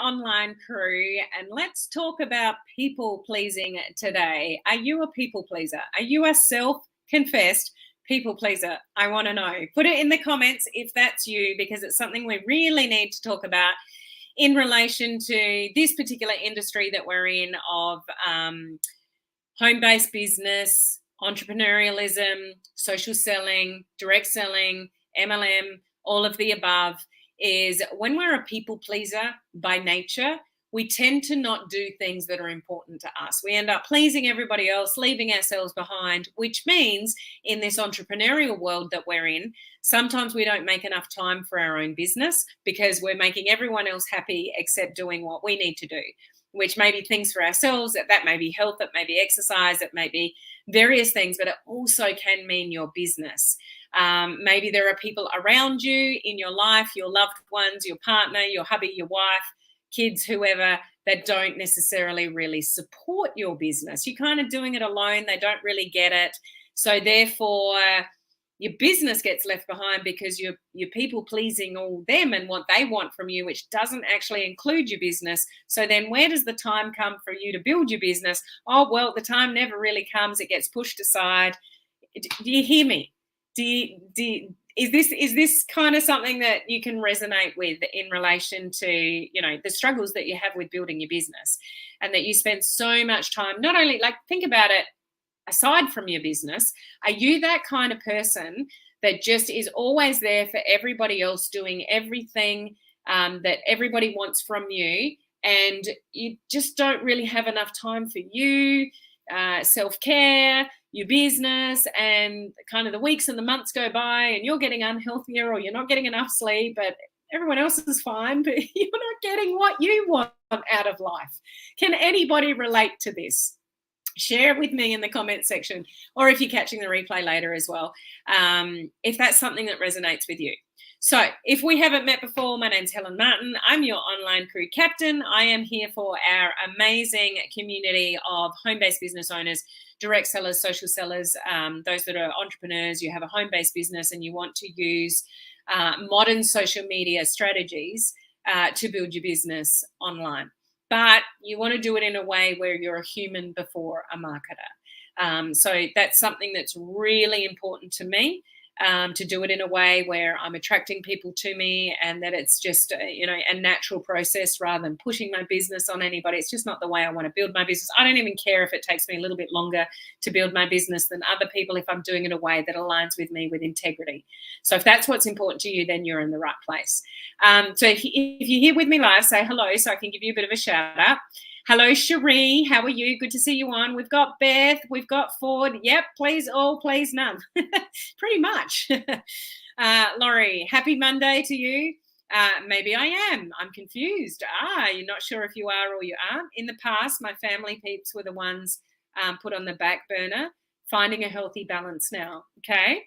online crew, and let's talk about people pleasing today. Are you a people pleaser? Are you a self-confessed people pleaser? I want to know. Put it in the comments if that's you, because it's something we really need to talk about in relation to this particular industry that we're in of home-based business, entrepreneurialism, social selling, direct selling, MLM, all of the above. Is when we're a people pleaser by nature, we tend to not do things that are important to us. We end up pleasing everybody else, leaving ourselves behind, which means in this entrepreneurial world that we're in, sometimes we don't make enough time for our own business because we're making everyone else happy except doing what we need to do, which may be things for ourselves. That may be health, that may be exercise, it may be various things, but it also can mean your business. Maybe there are people around you in your life, your loved ones, your partner, your hubby, your wife, kids, whoever, that don't necessarily really support your business. You're kind of doing it alone. They don't really get it. So therefore, your business gets left behind because you're people pleasing all them and what they want from you, which doesn't actually include your business. So then where does the time come for you to build your business? Oh, well, the time never really comes. It gets pushed aside. Do you hear me? Is this kind of something that you can resonate with in relation to, the struggles that you have with building your business, and that you spend so much time, not only, like, think about it, aside from your business, are you that kind of person that just is always there for everybody else, doing everything that everybody wants from you, and you just don't really have enough time for you, self-care, your business, and kind of the weeks and the months go by and you're getting unhealthier or you're not getting enough sleep, but everyone else is fine, but you're not getting what you want out of life? Can anybody relate to this? Share it with me in the comment section, or if you're catching the replay later as well, if that's something that resonates with you. So if we haven't met before, my name's Helen Martin. I'm your online crew captain. I am here for our amazing community of home-based business owners, direct sellers, social sellers, those that are entrepreneurs. You have a home-based business and you want to use modern social media strategies to build your business online. But you want to do it in a way where you're a human before a marketer. So that's something that's really important to me, to do it in a way where I'm attracting people to me, and that it's just, a natural process rather than pushing my business on anybody. It's just not the way I want to build my business. I don't even care if it takes me a little bit longer to build my business than other people if I'm doing it in a way that aligns with me with integrity. So if that's what's important to you, then you're in the right place. So if you're here with me live, say hello so I can give you a bit of a shout out. Hello, Cherie. How are you? Good to see you on. We've got Beth. We've got Ford. Yep, please all, please none. Pretty much. Laurie, happy Monday to you. Maybe I am. I'm confused. You're not sure if you are or you aren't. In the past, my family peeps were the ones put on the back burner. Finding a healthy balance now. Okay.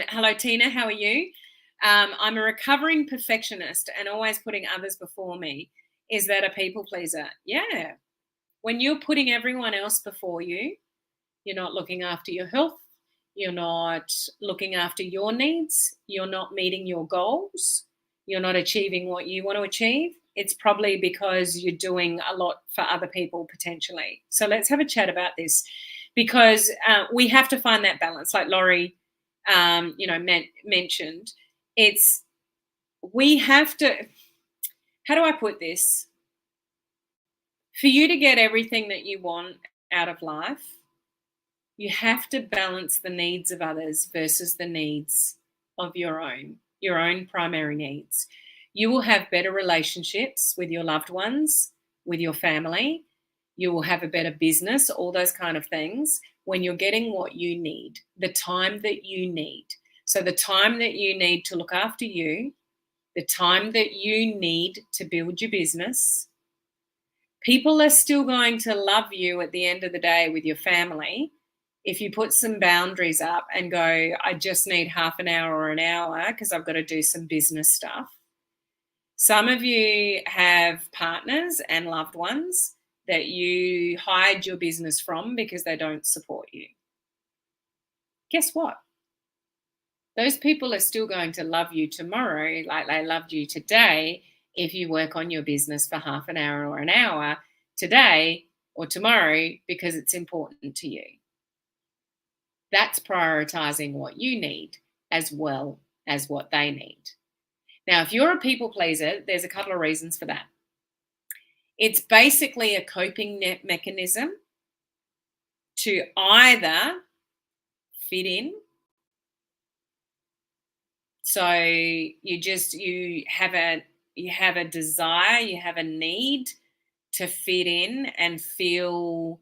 Hello, Tina. How are you? I'm a recovering perfectionist and always putting others before me. Is that a people pleaser? Yeah. When you're putting everyone else before you, you're not looking after your health. You're not looking after your needs. You're not meeting your goals. You're not achieving what you want to achieve. It's probably because you're doing a lot for other people potentially. So let's have a chat about this, because we have to find that balance. Like Laurie, mentioned, we have to. How do I put this? For you to get everything that you want out of life, you have to balance the needs of others versus the needs of your own primary needs. You will have better relationships with your loved ones, with your family. You will have a better business, all those kind of things, when you're getting what you need, the time that you need. So the time that you need to look after you, the time that you need to build your business. People are still going to love you at the end of the day with your family if you put some boundaries up and go, I just need half an hour or an hour because I've got to do some business stuff. Some of you have partners and loved ones that you hide your business from because they don't support you. Guess what? Those people are still going to love you tomorrow like they loved you today if you work on your business for half an hour or an hour today or tomorrow because it's important to you. That's prioritizing what you need as well as what they need. Now, if you're a people pleaser, there's a couple of reasons for that. It's basically a coping mechanism to either fit in. So you have a desire, you have a need to fit in and feel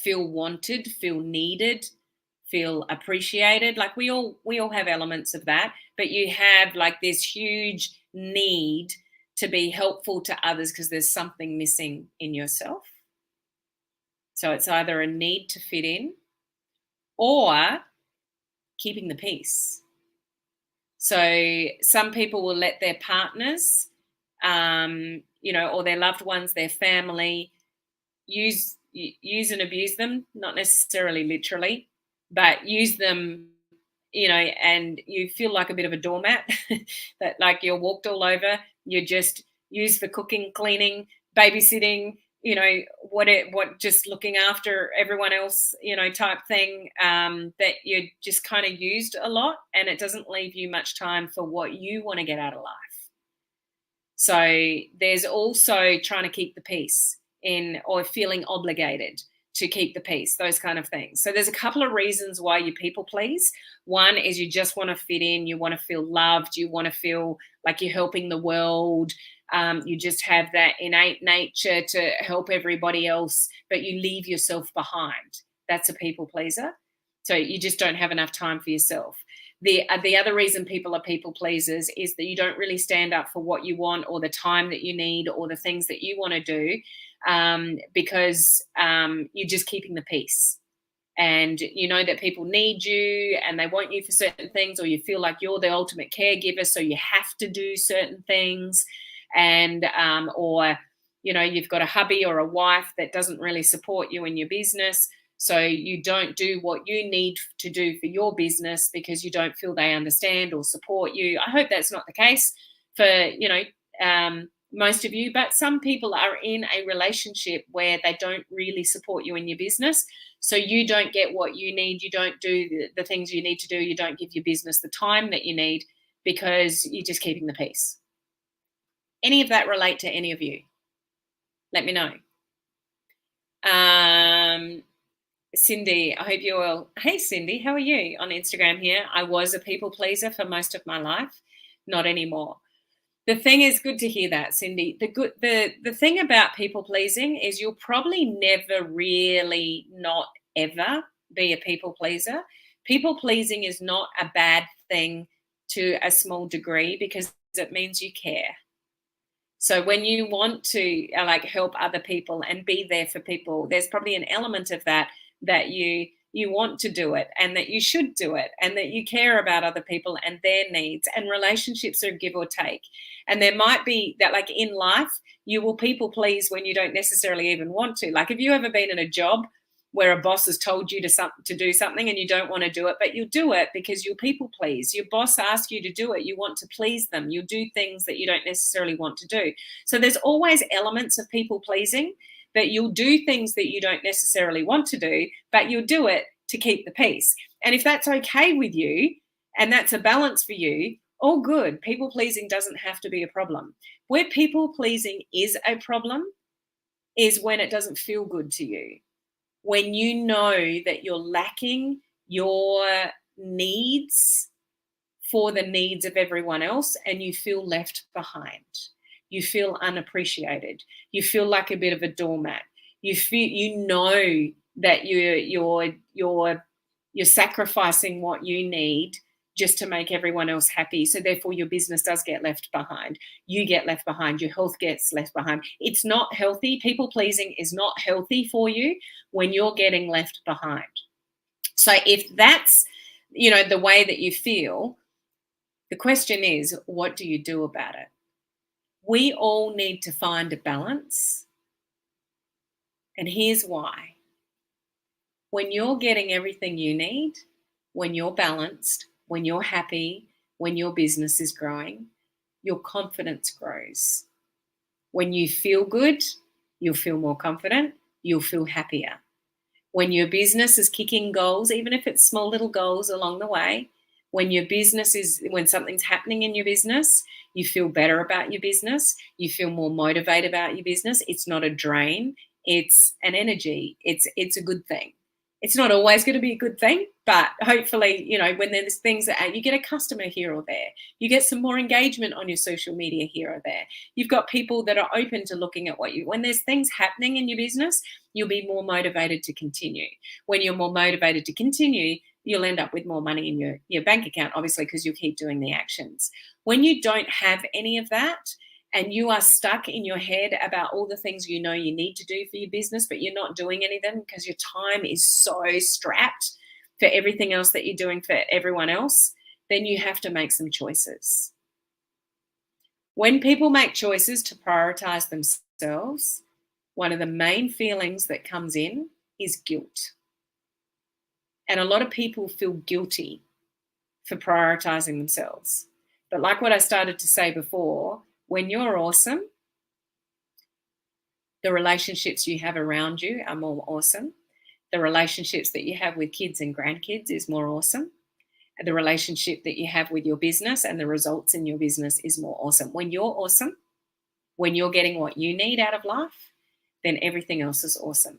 wanted, feel needed, feel appreciated. Like we all have elements of that, but you have like this huge need to be helpful to others because there's something missing in yourself. So it's either a need to fit in or keeping the peace. So some people will let their partners, or their loved ones, their family, use and abuse them, not necessarily literally, but use them, and you feel like a bit of a doormat that like you're walked all over. You just use for cooking, cleaning, babysitting, what just looking after everyone else, type thing, that you're just kind of used a lot, and it doesn't leave you much time for what you want to get out of life. So there's also trying to keep the peace or feeling obligated to keep the peace, those kind of things. So there's a couple of reasons why you people please. One is you just want to fit in, you want to feel loved, you want to feel like you're helping the world. You just have that innate nature to help everybody else, but you leave yourself behind. That's a people pleaser. So you just don't have enough time for yourself. The other reason people are people pleasers is that you don't really stand up for what you want or the time that you need or the things that you want to do, because you're just keeping the peace. And you know that people need you and they want you for certain things, or you feel like you're the ultimate caregiver, so you have to do certain things. And or you've got a hubby or a wife that doesn't really support you in your business, so you don't do what you need to do for your business because you don't feel they understand or support you. I hope that's not the case for most of you, but some people are in a relationship where they don't really support you in your business, so you don't get what you need, you don't do the things you need to do, you don't give your business the time that you need because you're just keeping the peace. Any of that relate to any of you? Let me know. Cindy, I hope you're well. Hey, Cindy, how are you on Instagram here? I was a people pleaser for most of my life, not anymore. The thing is, good to hear that, Cindy. The thing about people pleasing is you'll probably never really, not ever, be a people pleaser. People pleasing is not a bad thing to a small degree because it means you care. So when you want to help other people and be there for people, there's probably an element of that you want to do it and that you should do it and that you care about other people and their needs, and relationships are give or take. And there might be that, like in life, you will people please when you don't necessarily even want to. Like if you ever been in a job where a boss has told you to do something and you don't want to do it, but you do it because you'll people please. Your boss asks you to do it. You want to please them. You do things that you don't necessarily want to do. So there's always elements of people pleasing, that you'll do things that you don't necessarily want to do, but you'll do it to keep the peace. And if that's okay with you and that's a balance for you, all good. People pleasing doesn't have to be a problem. Where people pleasing is a problem is when it doesn't feel good to you. When you know that you're lacking your needs for the needs of everyone else and you feel left behind. You feel unappreciated. You feel like a bit of a doormat. You know that you're sacrificing what you need just to make everyone else happy. So therefore your business does get left behind. You get left behind. Your health gets left behind. It's not healthy. People pleasing is not healthy for you when you're getting left behind. So if that's, the way that you feel, the question is, what do you do about it? We all need to find a balance. And here's why. When you're getting everything you need, when you're balanced, when you're happy, when your business is growing, your confidence grows. When you feel good, you'll feel more confident, you'll feel happier. When your business is kicking goals, even if it's small little goals along the way, when something's happening in your business, you feel better about your business, you feel more motivated about your business. It's not a drain, it's an energy. It's a good thing. It's not always going to be a good thing, but hopefully, when there's things that you get a customer here or there, you get some more engagement on your social media here or there. You've got people that are open to looking at when there's things happening in your business, you'll be more motivated to continue. When you're more motivated to continue, you'll end up with more money in your bank account, obviously, because you'll keep doing the actions. When you don't have any of that, and you are stuck in your head about all the things you need to do for your business, but you're not doing any of them because your time is so strapped for everything else that you're doing for everyone else, then you have to make some choices. When people make choices to prioritize themselves, one of the main feelings that comes in is guilt. And a lot of people feel guilty for prioritizing themselves. But like what I started to say before, when you're awesome, the relationships you have around you are more awesome. The relationships that you have with kids and grandkids is more awesome. The relationship that you have with your business and the results in your business is more awesome. When you're awesome, when you're getting what you need out of life, then everything else is awesome.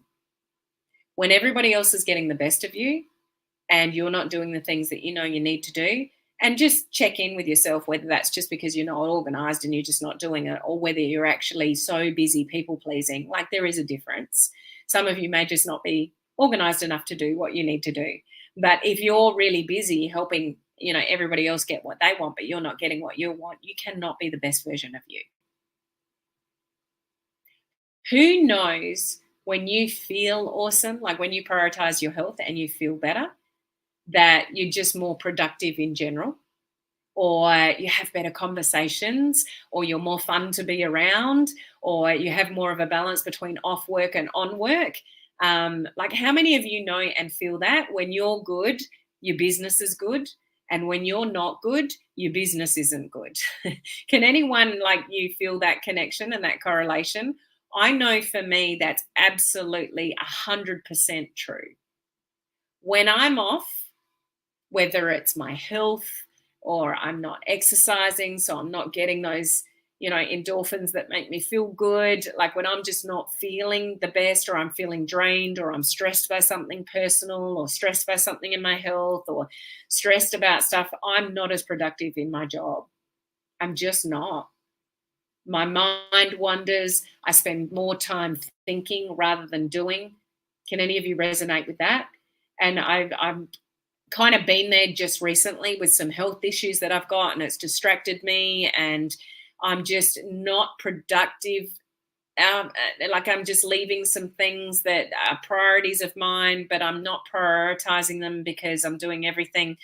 When everybody else is getting the best of you and you're not doing the things that you need to do, and just check in with yourself, whether that's just because you're not organized and you're just not doing it, or whether you're actually so busy people pleasing. Like, there is a difference. Some of you may just not be organized enough to do what you need to do. But if you're really busy helping, everybody else get what they want, but you're not getting what you want, you cannot be the best version of you. Who knows, when you feel awesome, like when you prioritize your health and you feel better, that you're just more productive in general, or you have better conversations, or you're more fun to be around, or you have more of a balance between off work and on work. Like, how many of you know and feel that when you're good, your business is good, and when you're not good, your business isn't good? Can anyone like you feel that connection and that correlation? I know for me that's absolutely 100% true. When I'm off, whether it's my health or I'm not exercising, so I'm not getting those, endorphins that make me feel good. Like when I'm just not feeling the best, or I'm feeling drained, or I'm stressed by something personal, or stressed by something in my health, or stressed about stuff, I'm not as productive in my job. I'm just not. My mind wanders. I spend more time thinking rather than doing. Can any of you resonate with that? And I'm kind of been there just recently with some health issues that I've got, and it's distracted me, and I'm just not productive. Like, I'm just leaving some things that are priorities of mine, but I'm not prioritizing them because I'm doing everything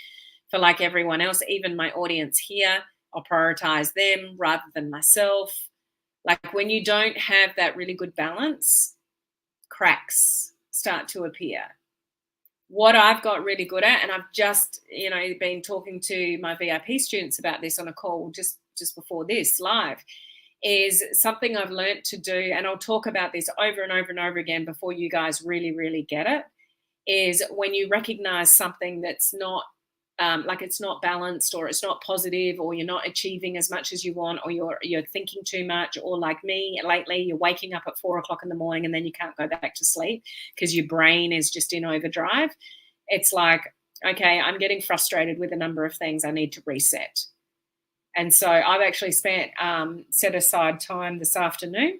for like everyone else. Even my audience here, I'll prioritize them rather than myself. Like, when you don't have that really good balance, cracks start to appear. What I've got really good at, and I've just, been talking to my VIP students about this on a call just before this live, is something I've learned to do, and I'll talk about this over and over and over again before you guys really, really get it, is when you recognize something that's not, like it's not balanced, or it's not positive, or you're not achieving as much as you want, or you're thinking too much, or like me lately, you're waking up at 4 o'clock in the morning and then you can't go back to sleep because your brain is just in overdrive. It's like, okay, I'm getting frustrated with a number of things. I need to reset. And so I've actually set aside time this afternoon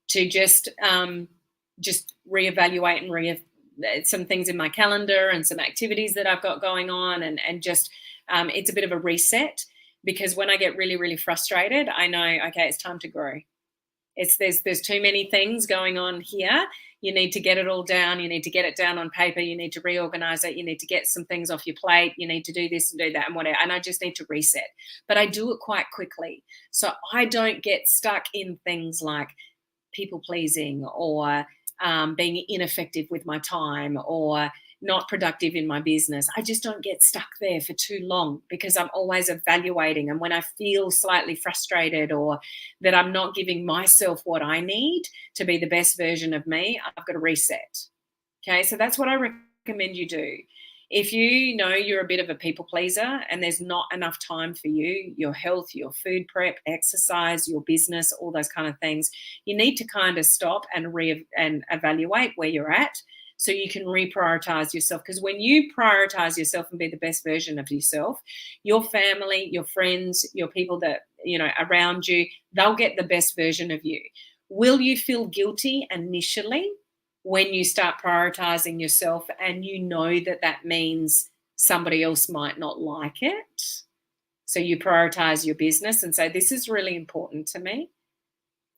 to just reevaluate and some things in my calendar and some activities that I've got going on, and just it's a bit of a reset, because when I get really, really frustrated, I know, okay, it's time to grow. There's too many things going on here. You need to get it all down. You need to get it down on paper. You need to reorganize it. You need to get some things off your plate. You need to do this and do that and whatever. And I just need to reset. But I do it quite quickly, so I don't get stuck in things like people pleasing, or being ineffective with my time, or not productive in my business, I just don't get stuck there for too long because I'm always evaluating. And when I feel slightly frustrated or that I'm not giving myself what I need to be the best version of me, I've got to reset. Okay, so that's what I recommend you do. If you know you're a bit of a people pleaser and there's not enough time for you, your health, your food prep, exercise, your business, all those kind of things, you need to kind of stop and evaluate where you're at so you can reprioritize yourself. Because when you prioritize yourself and be the best version of yourself, your family, your friends, your people that, around you, they'll get the best version of you. Will you feel guilty initially when you start prioritizing yourself and you know that means somebody else might not like it? So you prioritize your business and say, this is really important to me.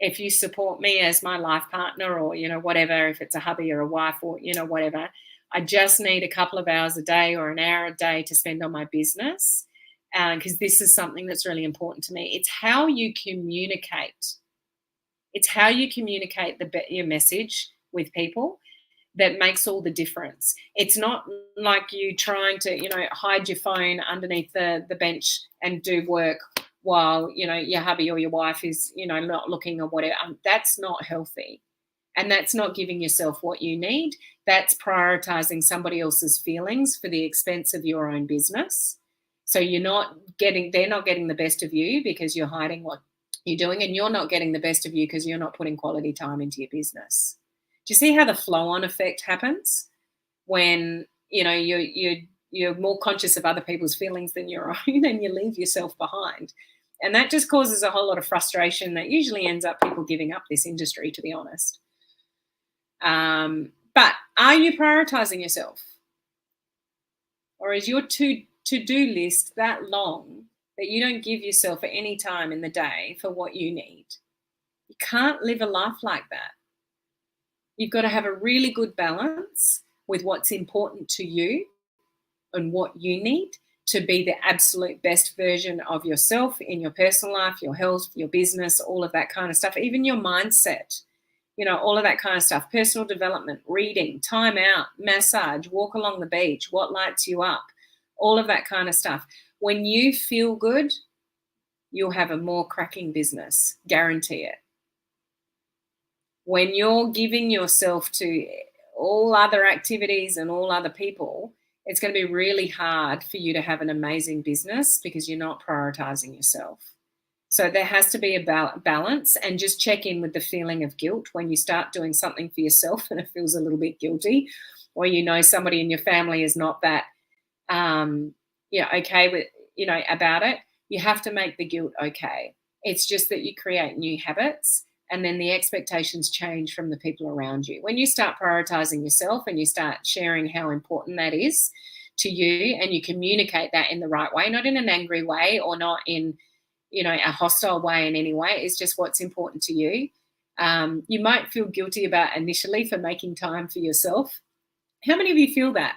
If you support me as my life partner or, whatever, if it's a hubby or a wife or, whatever, I just need a couple of hours a day or an hour a day to spend on my business because this is something that's really important to me. It's how you communicate. It's how you communicate your message with people that makes all the difference. It's not like you trying to, hide your phone underneath the bench and do work while, your hubby or your wife is, not looking or whatever. That's not healthy. And that's not giving yourself what you need. That's prioritizing somebody else's feelings for the expense of your own business. So they're not getting the best of you because you're hiding what you're doing, and you're not getting the best of you because you're not putting quality time into your business. Do you see how the flow-on effect happens when you're more conscious of other people's feelings than your own, and you leave yourself behind? And that just causes a whole lot of frustration that usually ends up people giving up this industry, to be honest. But are you prioritizing yourself? Or is your to-do list that long that you don't give yourself any time in the day for what you need? You can't live a life like that. You've got to have a really good balance with what's important to you and what you need to be the absolute best version of yourself in your personal life, your health, your business, all of that kind of stuff, even your mindset, all of that kind of stuff, personal development, reading, time out, massage, walk along the beach, what lights you up, all of that kind of stuff. When you feel good, you'll have a more cracking business, guarantee it. When you're giving yourself to all other activities and all other people, it's going to be really hard for you to have an amazing business because you're not prioritizing yourself. So there has to be a balance, and just check in with the feeling of guilt when you start doing something for yourself and it feels a little bit guilty, or somebody in your family is not that okay with about it. You have to make the guilt okay. It's just that you create new habits, and then the expectations change from the people around you. When you start prioritizing yourself and you start sharing how important that is to you, and you communicate that in the right way, not in an angry way or not in a hostile way in any way, it's just what's important to you. You might feel guilty about initially for making time for yourself. How many of you feel that?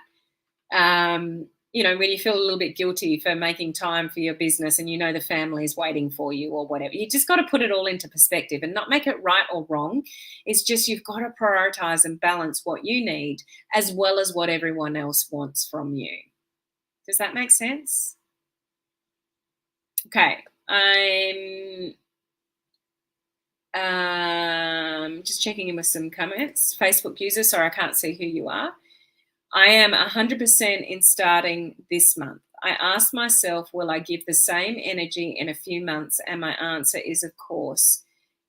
When you feel a little bit guilty for making time for your business and the family is waiting for you or whatever. You just got to put it all into perspective and not make it right or wrong. It's just you've got to prioritize and balance what you need as well as what everyone else wants from you. Does that make sense? Okay. I'm just checking in with some comments. Facebook user, sorry, I can't see who you are. I am 100% in starting this month. I asked myself, will I give the same energy in a few months? And my answer is, of course,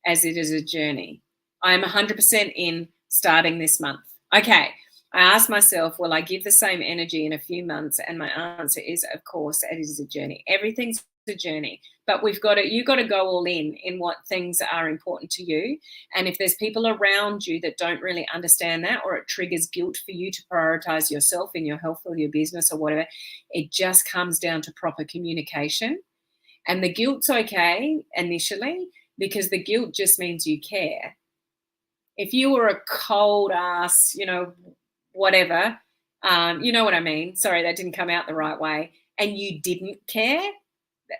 as it is a journey. I am 100% in starting this month. Okay. I asked myself, will I give the same energy in a few months? And my answer is, of course, it is a journey. Everything's a journey, but you've got to go all in what things are important to you. And if there's people around you that don't really understand that, or it triggers guilt for you to prioritize yourself in your health or your business or whatever, it just comes down to proper communication. And the guilt's okay initially because the guilt just means you care. If you were a cold ass, whatever, you know what I mean? Sorry, that didn't come out the right way. And you didn't care.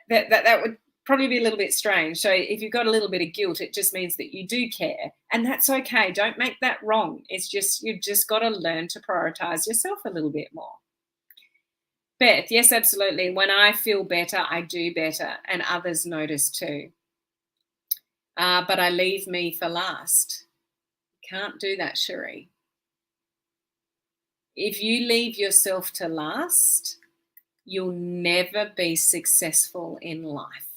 That would probably be a little bit strange. So if you've got a little bit of guilt, it just means that you do care. And that's okay. Don't make that wrong. It's just, you've just got to learn to prioritize yourself a little bit more. Beth, yes, absolutely. When I feel better, I do better, and others notice too. But I leave me for last. Can't do that, Cherie. If you leave yourself to last, you'll never be successful in life.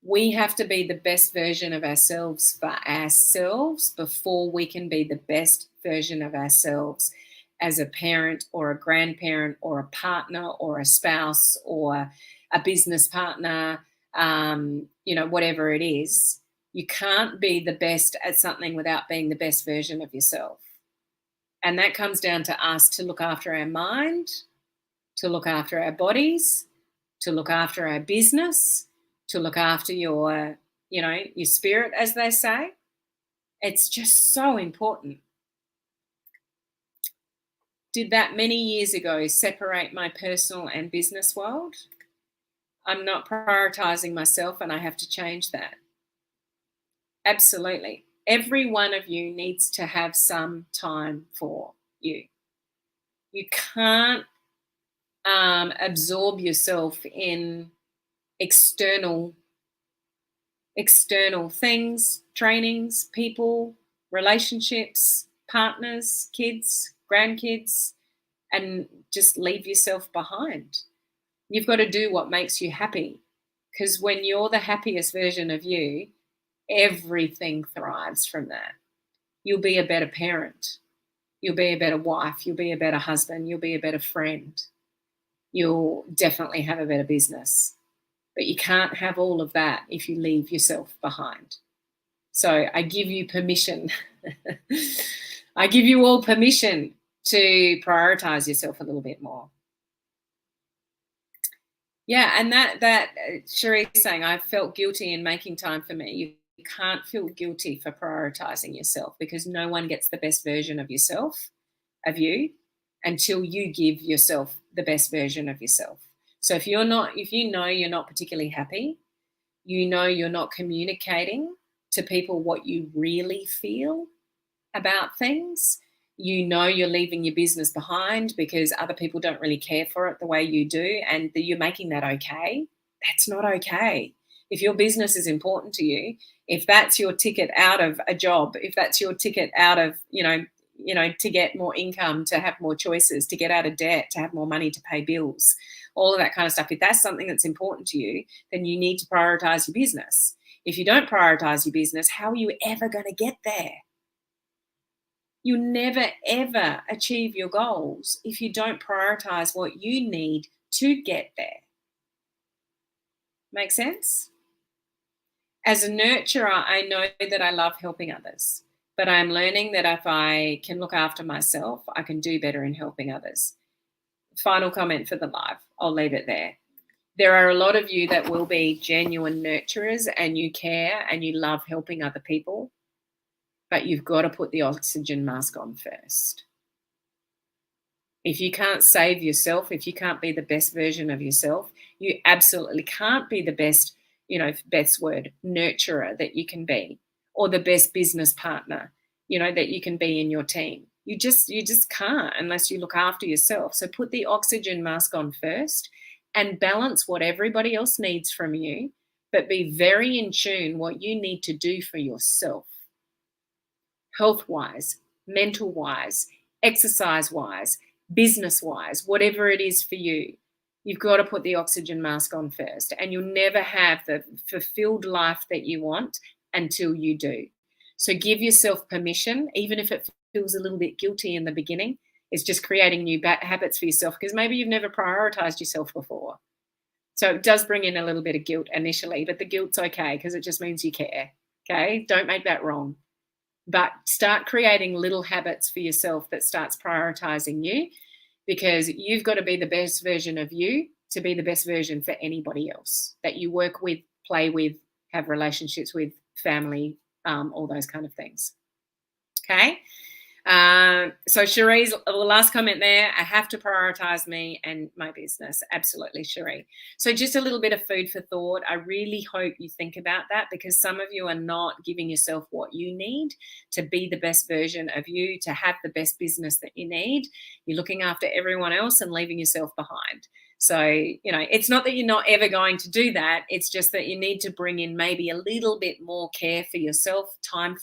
We have to be the best version of ourselves for ourselves before we can be the best version of ourselves as a parent or a grandparent or a partner or a spouse or a business partner, whatever it is. You can't be the best at something without being the best version of yourself. And that comes down to us to look after our mind, to look after our bodies, to look after our business, to look after your spirit, as they say. It's just so important. Did that many years ago separate my personal and business world? I'm not prioritizing myself, and I have to change that. Absolutely. Every one of you needs to have some time for you. You can't absorb yourself in external things, trainings, people, relationships, partners, kids, grandkids, and just leave yourself behind. You've got to do what makes you happy, because when you're the happiest version of you, everything thrives from that. You'll be a better parent. You'll be a better wife. You'll be a better husband. You'll be a better friend. You'll definitely have a better business. But you can't have all of that if you leave yourself behind. So I give you permission. I give you all permission to prioritize yourself a little bit more. Yeah, and that Cherie's saying, I felt guilty in making time for me. You can't feel guilty for prioritizing yourself, because no one gets the best version of yourself, of you, until you give yourself the best version of yourself. So if you know you're not particularly happy, you're not communicating to people what you really feel about things, you're leaving your business behind because other people don't really care for it the way you do, and you're making that okay. That's not okay. If your business is important to you, if that's your ticket out of a job, if that's your ticket out of, to get more income, to have more choices, to get out of debt, to have more money to pay bills, all of that kind of stuff, if that's something that's important to you, then you need to prioritize your business. If you don't prioritize your business, how are you ever going to get there? You'll never, ever achieve your goals if you don't prioritize what you need to get there. Make sense? As a nurturer, I know that I love helping others, but I'm learning that if I can look after myself, I can do better in helping others. Final comment for the live. I'll leave it there. There are a lot of you that will be genuine nurturers, and you care and you love helping other people, but you've got to put the oxygen mask on first. If you can't save yourself, if you can't be the best version of yourself, you absolutely can't be the best, best word, nurturer that you can be, or the best business partner, that you can be in your team. You just can't unless you look after yourself. So put the oxygen mask on first and balance what everybody else needs from you, but be very in tune what you need to do for yourself. Health-wise, mental-wise, exercise-wise, business-wise, whatever it is for you, you've got to put the oxygen mask on first, and you'll never have the fulfilled life that you want until you do. So give yourself permission, even if it feels a little bit guilty in the beginning. It's just creating new habits for yourself, because maybe you've never prioritized yourself before. So it does bring in a little bit of guilt initially, but the guilt's okay, because it just means you care. Okay? Don't make that wrong. But start creating little habits for yourself that starts prioritizing you, because you've got to be the best version of you to be the best version for anybody else that you work with, play with, have relationships with, family, all those kind of things. Okay? So Cherie's the last comment there, I have to prioritize me and my business. Absolutely, Cherie. So just a little bit of food for thought. I really hope you think about that, because some of you are not giving yourself what you need to be the best version of you, to have the best business that you need. You're looking after everyone else and leaving yourself behind. So, it's not that you're not ever going to do that. It's just that you need to bring in maybe a little bit more care for yourself, time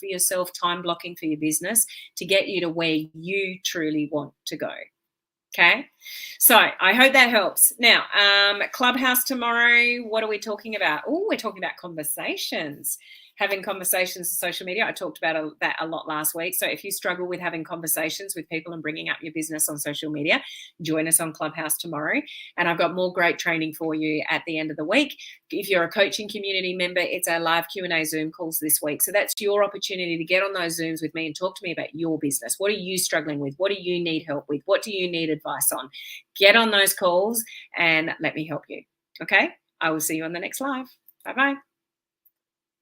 blocking for your business to get you to where you truly want to go. Okay. So I hope that helps. Now, Clubhouse tomorrow, what are we talking about? Oh, we're talking about conversations. Having conversations on social media. I talked about that a lot last week. So if you struggle with having conversations with people and bringing up your business on social media, join us on Clubhouse tomorrow. And I've got more great training for you at the end of the week. If you're a coaching community member, it's our live Q&A Zoom calls this week. So that's your opportunity to get on those Zooms with me and talk to me about your business. What are you struggling with? What do you need help with? What do you need advice on? Get on those calls and let me help you. Okay? I will see you on the next live. Bye-bye.